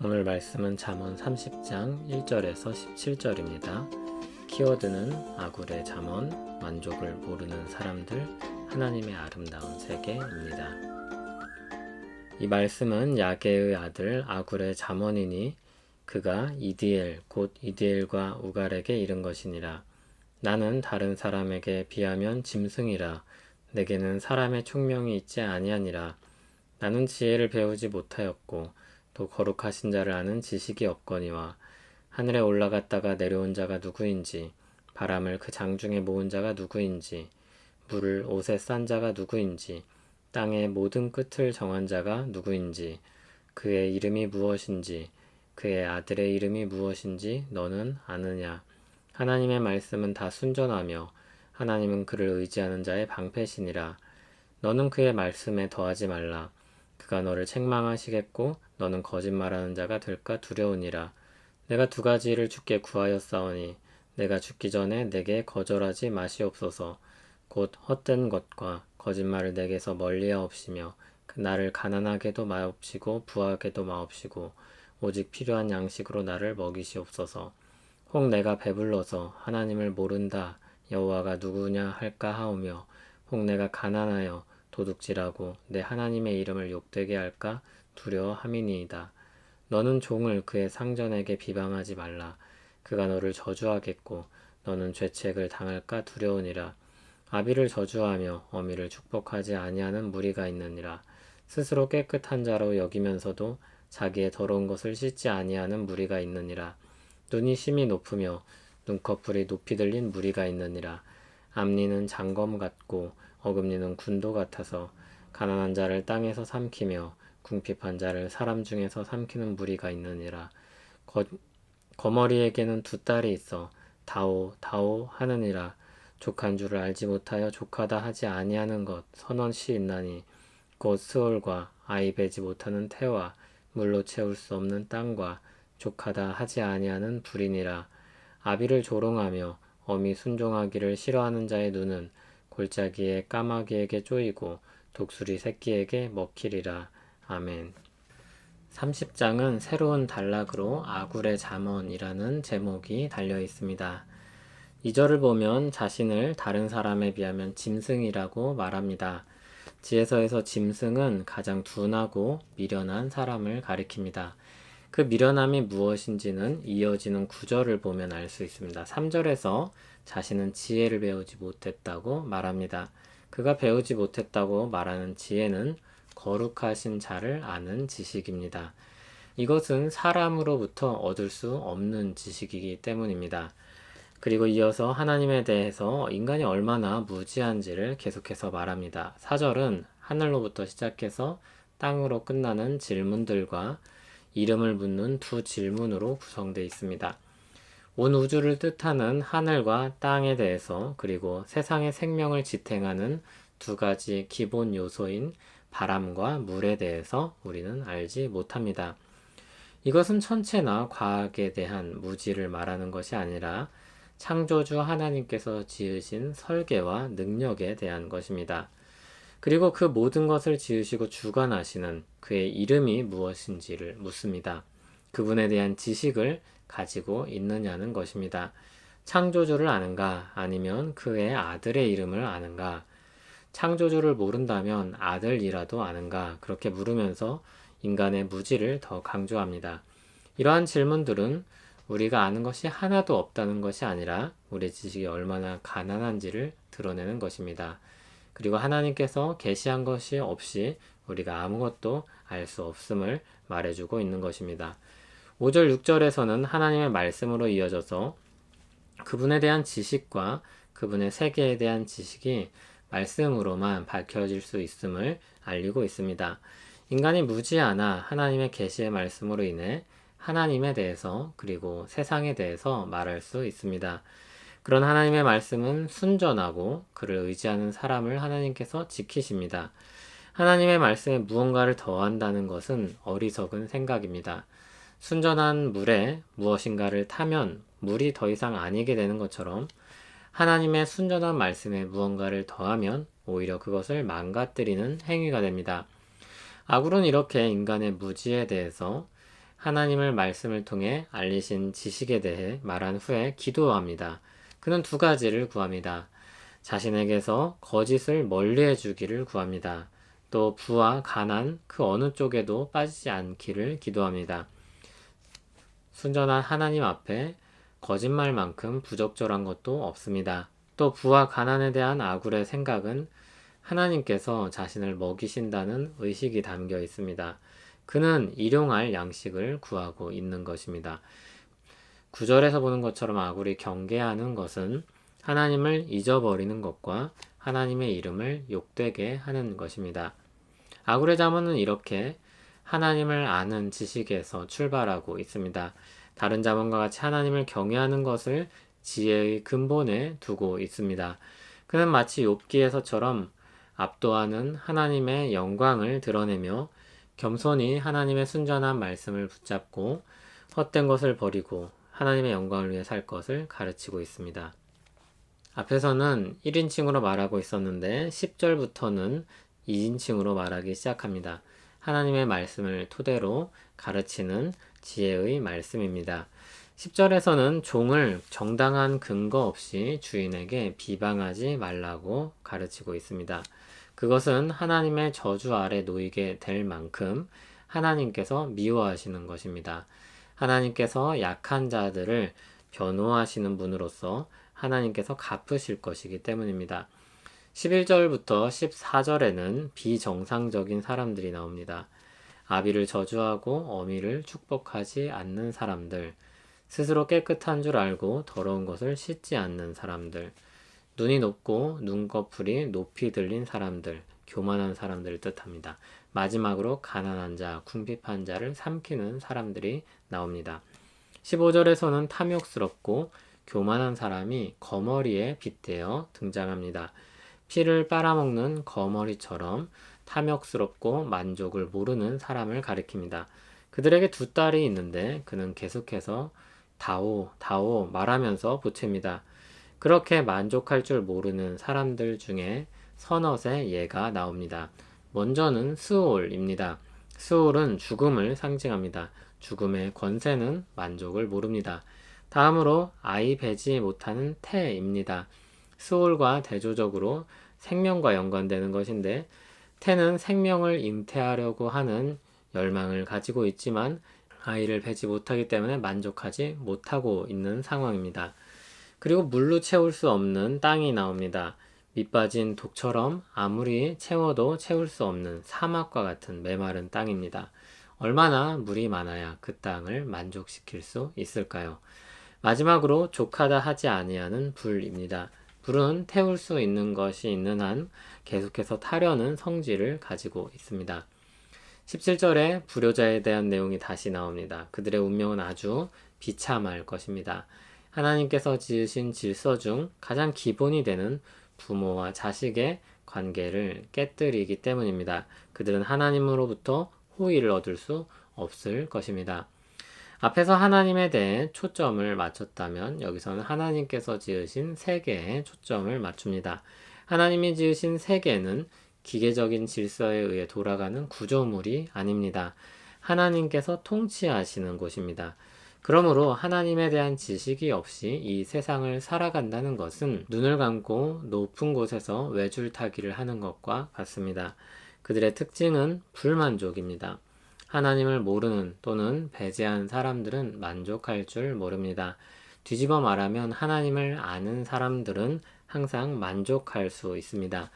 오늘 말씀은 잠언 30장 1절에서 17절입니다. 키워드는 아굴의 잠언, 만족을 모르는 사람들, 하나님의 아름다운 세계입니다. 이 말씀은 야게의 아들 아굴의 잠언이니 그가 이디엘 곧 이디엘과 우갈에게 이른 것이니라. 나는 다른 사람에게 비하면 짐승이라. 내게는 사람의 총명이 있지 아니하니라. 나는 지혜를 배우지 못하였고 또 거룩하신 자를 아는 지식이 없거니와 하늘에 올라갔다가 내려온 자가 누구인지 바람을 그 장중에 모은 자가 누구인지 물을 옷에 싼 자가 누구인지 땅의 모든 끝을 정한 자가 누구인지 그의 이름이 무엇인지 그의 아들의 이름이 무엇인지 너는 아느냐. 하나님의 말씀은 다 순전하며 하나님은 그를 의지하는 자의 방패시니라. 너는 그의 말씀에 더하지 말라. 그가 너를 책망하시겠고 너는 거짓말하는 자가 될까 두려우니라. 내가 두 가지를 주께 구하였사오니 내가 죽기 전에 내게 거절하지 마시옵소서. 곧 헛된 것과 거짓말을 내게서 멀리하옵시며 나를 가난하게도 마옵시고 부하게도 마옵시고 오직 필요한 양식으로 나를 먹이시옵소서. 혹 내가 배불러서 하나님을 모른다 여호와가 누구냐 할까 하오며 혹 내가 가난하여 도둑질하고 내 하나님의 이름을 욕되게 할까 두려워함이니이다. 너는 종을 그의 상전에게 비방하지 말라. 그가 너를 저주하겠고 너는 죄책을 당할까 두려우니라. 아비를 저주하며 어미를 축복하지 아니하는 무리가 있느니라. 스스로 깨끗한 자로 여기면서도 자기의 더러운 것을 씻지 아니하는 무리가 있느니라. 눈이 심히 높으며 눈꺼풀이 높이 들린 무리가 있느니라. 앞니는 장검 같고 어금니는 군도 같아서 가난한 자를 땅에서 삼키며 궁핍한 자를 사람 중에서 삼키는 무리가 있느니라. 거머리에게는 두 딸이 있어 다오 다오 하느니라. 족한 줄을 알지 못하여 족하다 하지 아니하는 것 선언시 있나니 곧 스올과 아이 베지 못하는 태와 물로 채울 수 없는 땅과 족하다 하지 아니하는 불이니라. 아비를 조롱하며 어미 순종하기를 싫어하는 자의 눈은 골짜기에 까마귀에게 쪼이고 독수리 새끼에게 먹히리라. 아멘. 30장은 새로운 단락으로 아굴의 잠언이라는 제목이 달려 있습니다. 2절을 보면 자신을 다른 사람에 비하면 짐승이라고 말합니다. 지혜서에서 짐승은 가장 둔하고 미련한 사람을 가리킵니다. 그 미련함이 무엇인지는 이어지는 구절을 보면 알 수 있습니다. 3절에서 자신은 지혜를 배우지 못했다고 말합니다. 그가 배우지 못했다고 말하는 지혜는 거룩하신 자를 아는 지식입니다. 이것은 사람으로부터 얻을 수 없는 지식이기 때문입니다. 그리고 이어서 하나님에 대해서 인간이 얼마나 무지한지를 계속해서 말합니다. 4절은 하늘로부터 시작해서 땅으로 끝나는 질문들과 이름을 묻는 두 질문으로 구성되어 있습니다. 온 우주를 뜻하는 하늘과 땅에 대해서 그리고 세상의 생명을 지탱하는 두 가지 기본 요소인 바람과 물에 대해서 우리는 알지 못합니다. 이것은 천체나 과학에 대한 무지를 말하는 것이 아니라 창조주 하나님께서 지으신 설계와 능력에 대한 것입니다. 그리고 그 모든 것을 지으시고 주관하시는 그의 이름이 무엇인지를 묻습니다. 그분에 대한 지식을 가지고 있느냐는 것입니다. 창조주를 아는가 아니면 그의 아들의 이름을 아는가? 창조주를 모른다면 아들이라도 아는가? 그렇게 물으면서 인간의 무지를 더 강조합니다. 이러한 질문들은 우리가 아는 것이 하나도 없다는 것이 아니라 우리의 지식이 얼마나 가난한지를 드러내는 것입니다. 그리고 하나님께서 계시한 것이 없이 우리가 아무것도 알 수 없음을 말해주고 있는 것입니다. 5절 6절에서는 하나님의 말씀으로 이어져서 그분에 대한 지식과 그분의 세계에 대한 지식이 말씀으로만 밝혀질 수 있음을 알리고 있습니다. 인간이 무지하나 하나님의 계시의 말씀으로 인해 하나님에 대해서 그리고 세상에 대해서 말할 수 있습니다. 그런 하나님의 말씀은 순전하고 그를 의지하는 사람을 하나님께서 지키십니다. 하나님의 말씀에 무언가를 더한다는 것은 어리석은 생각입니다. 순전한 물에 무엇인가를 타면 물이 더 이상 아니게 되는 것처럼 하나님의 순전한 말씀에 무언가를 더하면 오히려 그것을 망가뜨리는 행위가 됩니다. 아굴은 이렇게 인간의 무지에 대해서 하나님을 말씀을 통해 알리신 지식에 대해 말한 후에 기도합니다. 그는 두 가지를 구합니다. 자신에게서 거짓을 멀리해 주기를 구합니다. 또 부와 가난 그 어느 쪽에도 빠지지 않기를 기도합니다. 순전한 하나님 앞에 거짓말만큼 부적절한 것도 없습니다. 또 부와 가난에 대한 아굴의 생각은 하나님께서 자신을 먹이신다는 의식이 담겨 있습니다. 그는 일용할 양식을 구하고 있는 것입니다. 9절에서 보는 것처럼 아굴이 경계하는 것은 하나님을 잊어버리는 것과 하나님의 이름을 욕되게 하는 것입니다. 아굴의 잠언은 이렇게 하나님을 아는 지식에서 출발하고 있습니다. 다른 잠언과 같이 하나님을 경외하는 것을 지혜의 근본에 두고 있습니다. 그는 마치 욥기에서처럼 압도하는 하나님의 영광을 드러내며 겸손히 하나님의 순전한 말씀을 붙잡고 헛된 것을 버리고 하나님의 영광을 위해 살 것을 가르치고 있습니다. 앞에서는 1인칭으로 말하고 있었는데 10절부터는 2인칭으로 말하기 시작합니다. 하나님의 말씀을 토대로 가르치는 지혜의 말씀입니다. 10절에서는 종을 정당한 근거 없이 주인에게 비방하지 말라고 가르치고 있습니다. 그것은 하나님의 저주 아래 놓이게 될 만큼 하나님께서 미워하시는 것입니다. 하나님께서 약한 자들을 변호하시는 분으로서 하나님께서 갚으실 것이기 때문입니다. 11절부터 14절에는 비정상적인 사람들이 나옵니다. 아비를 저주하고 어미를 축복하지 않는 사람들, 스스로 깨끗한 줄 알고 더러운 것을 씻지 않는 사람들, 눈이 높고 눈꺼풀이 높이 들린 사람들, 교만한 사람들을 뜻합니다. 마지막으로 가난한 자, 궁핍한 자를 삼키는 사람들이 나옵니다. 15절에서는 탐욕스럽고 교만한 사람이 거머리에 빗대어 등장합니다. 피를 빨아먹는 거머리처럼 탐욕스럽고 만족을 모르는 사람을 가리킵니다. 그들에게 두 딸이 있는데 그는 계속해서 다오, 다오 말하면서 보챕니다. 그렇게 만족할 줄 모르는 사람들 중에 서넛의 예가 나옵니다. 먼저는 스올입니다. 스올은 죽음을 상징합니다. 죽음의 권세는 만족을 모릅니다. 다음으로 아이 배지 못하는 태입니다. 스올과 대조적으로 생명과 연관되는 것인데 태는 생명을 잉태하려고 하는 열망을 가지고 있지만 아이를 배지 못하기 때문에 만족하지 못하고 있는 상황입니다. 그리고 물로 채울 수 없는 땅이 나옵니다. 밑빠진 독처럼 아무리 채워도 채울 수 없는 사막과 같은 메마른 땅입니다. 얼마나 물이 많아야 그 땅을 만족시킬 수 있을까요? 마지막으로 족하다 하지 아니하는 불입니다. 불은 태울 수 있는 것이 있는 한 계속해서 타려는 성질을 가지고 있습니다. 17절에 불효자에 대한 내용이 다시 나옵니다. 그들의 운명은 아주 비참할 것입니다. 하나님께서 지으신 질서 중 가장 기본이 되는 부모와 자식의 관계를 깨뜨리기 때문입니다. 그들은 하나님으로부터 호의를 얻을 수 없을 것입니다. 앞에서 하나님에 대해 초점을 맞췄다면 여기서는 하나님께서 지으신 세계에 초점을 맞춥니다. 하나님이 지으신 세계는 기계적인 질서에 의해 돌아가는 구조물이 아닙니다. 하나님께서 통치하시는 곳입니다. 그러므로 하나님에 대한 지식이 없이 이 세상을 살아간다는 것은 눈을 감고 높은 곳에서 외줄타기를 하는 것과 같습니다. 그들의 특징은 불만족입니다. 하나님을 모르는 또는 배제한 사람들은 만족할 줄 모릅니다. 뒤집어 말하면 하나님을 아는 사람들은 항상 만족할 수 있습니다.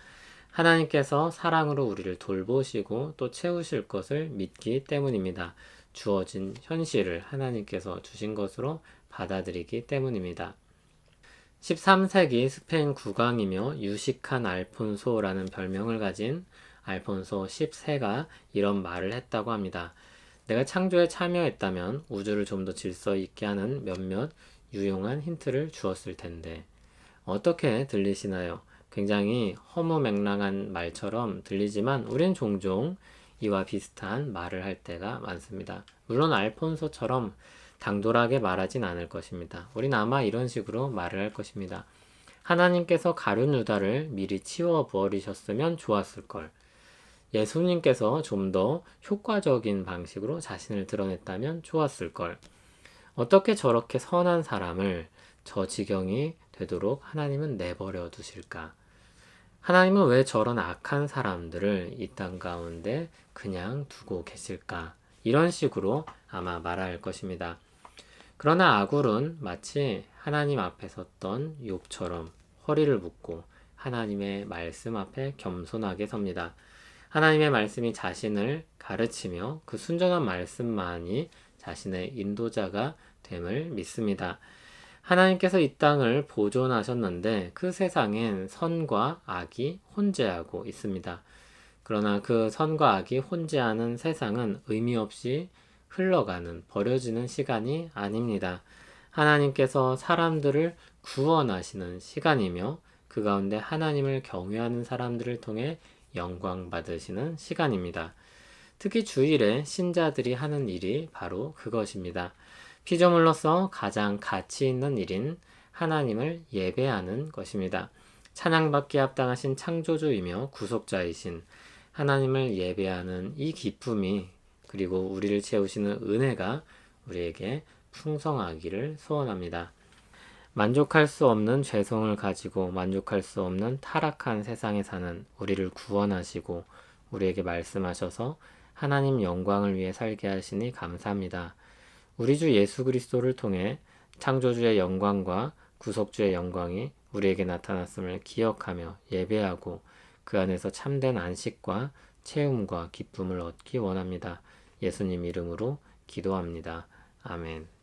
하나님께서 사랑으로 우리를 돌보시고 또 채우실 것을 믿기 때문입니다. 주어진 현실을 하나님께서 주신 것으로 받아들이기 때문입니다. 13세기 스페인 국왕이며 유식한 알폰소라는 별명을 가진 알폰소 10세가 이런 말을 했다고 합니다. 내가 창조에 참여했다면 우주를 좀 더 질서 있게 하는 몇몇 유용한 힌트를 주었을 텐데 어떻게 들리시나요? 굉장히 허무맹랑한 말처럼 들리지만 우린 종종 이와 비슷한 말을 할 때가 많습니다. 물론 알폰소처럼 당돌하게 말하진 않을 것입니다. 우린 아마 이런 식으로 말을 할 것입니다. 하나님께서 가룟 유다를 미리 치워 버리셨으면 좋았을 걸. 예수님께서 좀 더 효과적인 방식으로 자신을 드러냈다면 좋았을 걸. 어떻게 저렇게 선한 사람을 저 지경이 되도록 하나님은 내버려 두실까? 하나님은 왜 저런 악한 사람들을 이 땅 가운데 그냥 두고 계실까? 이런 식으로 아마 말할 것입니다. 그러나 아굴은 마치 하나님 앞에 섰던 욥처럼 허리를 묶고 하나님의 말씀 앞에 겸손하게 섭니다. 하나님의 말씀이 자신을 가르치며 그 순전한 말씀만이 자신의 인도자가 됨을 믿습니다. 하나님께서 이 땅을 보존하셨는데 그 세상엔 선과 악이 혼재하고 있습니다. 그러나 그 선과 악이 혼재하는 세상은 의미 없이 흘러가는, 버려지는 시간이 아닙니다. 하나님께서 사람들을 구원하시는 시간이며 그 가운데 하나님을 경외하는 사람들을 통해 영광 받으시는 시간입니다. 특히 주일에 신자들이 하는 일이 바로 그것입니다. 피조물로서 가장 가치 있는 일인 하나님을 예배하는 것입니다. 찬양받기에 합당하신 창조주이며 구속자이신 하나님을 예배하는 이 기쁨이 그리고 우리를 채우시는 은혜가 우리에게 풍성하기를 소원합니다. 만족할 수 없는 죄성을 가지고 만족할 수 없는 타락한 세상에 사는 우리를 구원하시고 우리에게 말씀하셔서 하나님 영광을 위해 살게 하시니 감사합니다. 우리 주 예수 그리스도를 통해 창조주의 영광과 구속주의 영광이 우리에게 나타났음을 기억하며 예배하고 그 안에서 참된 안식과 채움과 기쁨을 얻기 원합니다. 예수님 이름으로 기도합니다. 아멘.